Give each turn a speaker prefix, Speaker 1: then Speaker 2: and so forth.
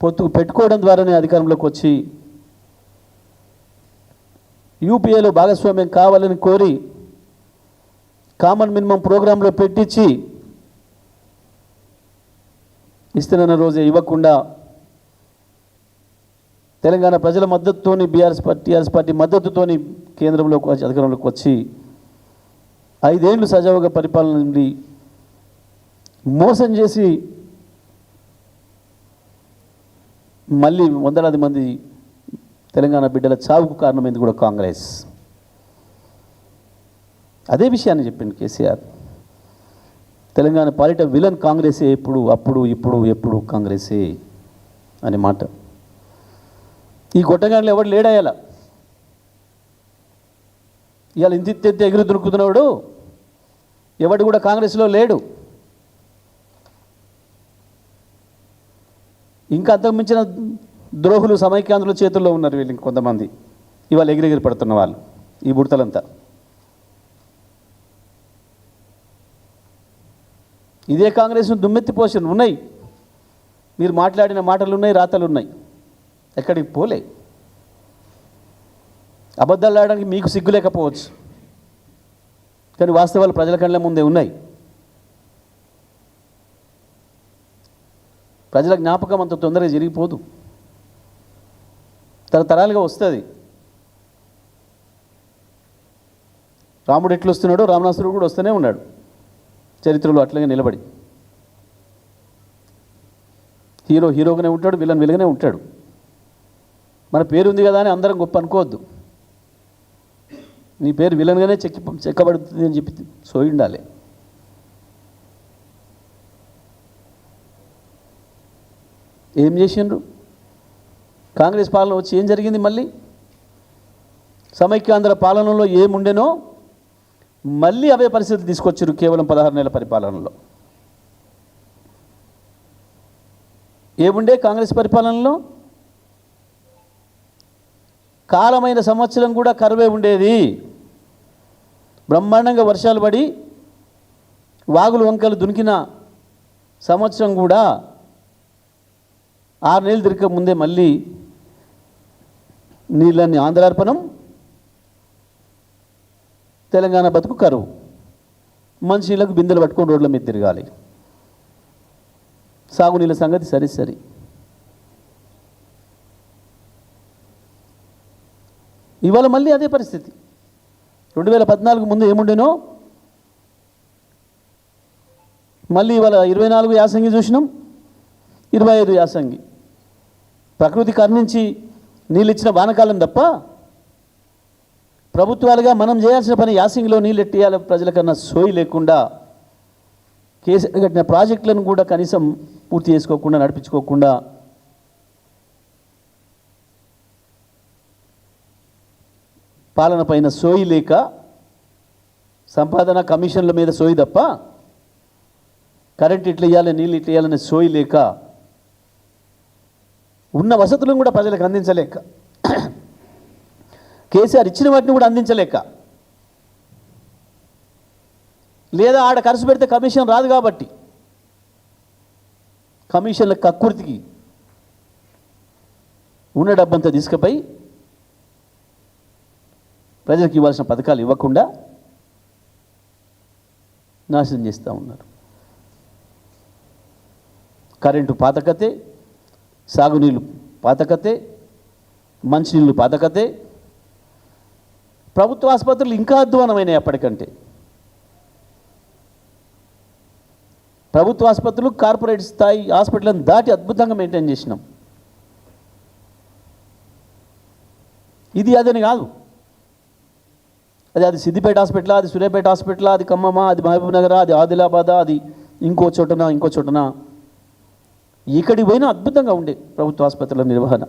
Speaker 1: పొత్తు పెట్టుకోవడం ద్వారానే అధికారంలోకి వచ్చి యూపీఏలో భాగస్వామ్యం కావాలని కోరి కామన్ మినిమం ప్రోగ్రాంలో పెట్టించి ఇస్తున్న రోజే ఇవ్వకుండా తెలంగాణ ప్రజల మద్దతుతోని టీఆర్ఎస్ పార్టీ మద్దతుతోని కేంద్రంలోకి వచ్చి అధికారంలోకి వచ్చి 5 ఏళ్ళు సజావుగా పరిపాలన నుండి మోసం చేసి మళ్ళీ వందలాది మంది తెలంగాణ బిడ్డల చావుకు కారణమైంది కూడా కాంగ్రెస్. అదే విషయాన్ని చెప్పింది కేసీఆర్. తెలంగాణ పాలిట విలన్ కాంగ్రెసే, ఇప్పుడు కాంగ్రెసే అనే మాట. ఈ గొట్టగాళ్ళు ఎవడు లేడాయాల ఇవాళ ఇంత ఎగురు దొరుకుతున్నాడు ఎవడు కూడా కాంగ్రెస్లో లేడు. ఇంకా అంతకుమించిన ద్రోహులు సమైక్యాంధ్రుల చేతుల్లో ఉన్నారు వీళ్ళు కొంతమంది. ఇవాళ ఎగిరెగిరి పడుతున్న వాళ్ళు ఈ బుడతలంతా. ఇదే కాంగ్రెస్ను దుమ్మెత్తి పోషన్ ఉన్నాయి. మీరు మాట్లాడిన మాటలు ఉన్నాయి, రాతలు ఉన్నాయి, ఎక్కడికి పోలే. అబద్ధాలు ఆడడానికి మీకు సిగ్గు లేకపోవచ్చు, కానీ వాస్తవాలు ప్రజల కళ్ళ ముందే ఉన్నాయి. ప్రజల జ్ఞాపకం అంత తొందరగా జరిగిపోదు, తరతరాలుగా వస్తుంది. రాముడు ఎట్లు వస్తున్నాడో రావణాసురుడు కూడా వస్తూనే ఉన్నాడు చరిత్రలో అట్లాగే నిలబడి. హీరో హీరోగానే ఉంటాడు, విలన్ విలగానే ఉంటాడు. మన పేరు ఉంది కదా అని అందరం గొప్ప అనుకోవద్దు. నీ పేరు విలన్గానే చెక్కబడుతుంది అని చెప్పి సోయి ఉండాలి. ఏం చేసిండ్రు? కాంగ్రెస్ పాలన వచ్చి ఏం జరిగింది? మళ్ళీ సమైక్యాంధ్ర పాలనలో ఏముండెనో మళ్ళీ అవే పరిస్థితులు తీసుకొచ్చారు కేవలం 16 నెలల పరిపాలనలో. ఏముండే కాంగ్రెస్ పరిపాలనలో? కాలమైన సంవత్సరం కూడా కరువే ఉండేది. బ్రహ్మాండంగా వర్షాలు పడి వాగులు వంకలు దునికిన సంవత్సరం కూడా 6 నెలలు తిరగక ముందే మళ్ళీ నీళ్ళని ఆంధ్రార్పణం, తెలంగాణ బతుకు కరువు. మంచినీళ్ళకు బిందెలు పట్టుకొని రోడ్ల మీద తిరగాలి. సాగునీళ్ళ సంగతి సరి. ఇవాళ మళ్ళీ అదే పరిస్థితి. 2014 ముందు ఏముండేనో మళ్ళీ ఇవాళ 24 యాసంగి చూసినాం, 25 యాసంగి. ప్రకృతి కరుణించి నీళ్ళు ఇచ్చిన వానకాలం తప్ప ప్రభుత్వాలుగా మనం చేయాల్సిన పని యాసంగిలో నీళ్ళు ఎట్టియాల ప్రజలకన్నా సోయి లేకుండా కేసీఆర్ కట్టిన ప్రాజెక్టులను కూడా కనీసం పూర్తి చేసుకోకుండా నడిపించుకోకుండా పాలన పైన సోయి లేక సంపాదన కమిషన్ల మీద సోయి తప్ప కరెంట్ ఇట్లా ఇవ్వాలి నీళ్ళు ఇట్లా ఇవ్వాలనే సోయి లేక ఉన్న వసతులను కూడా ప్రజలకు అందించలేక కేసీఆర్ ఇచ్చిన వాటిని కూడా అందించలేక లేదా ఆడ ఖర్చు పెడితే కమిషన్ రాదు కాబట్టి కమిషన్ల కక్కుర్తికి ఉన్న డబ్బంతా తీసుకుపోయి ప్రజలకు ఇవ్వాల్సిన పథకాలు ఇవ్వకుండా నాశనం చేస్తూ ఉన్నారు. కరెంటు పాతకతే, సాగునీళ్ళు పాతకతే, మంచినీళ్ళు పాతకతే. ప్రభుత్వ ఆసుపత్రులు ఇంకా అధ్వానమైనాయి అప్పటికంటే. ప్రభుత్వ ఆసుపత్రులు కార్పొరేట్ స్థాయి హాస్పిటల్ని దాటి అద్భుతంగా మెయింటైన్ చేసినాం. ఇది అదని కాదు, అది సిద్దిపేట హాస్పిటల్, అది సూర్యాపేట హాస్పిటల్, అది ఖమ్మమ, అది మహబూబ్ నగర్, అది ఆదిలాబాద్, అది ఇంకో చోటన. ఇక్కడికి పోయినా అద్భుతంగా ఉండే ప్రభుత్వ ఆసుపత్రుల నిర్వహణ.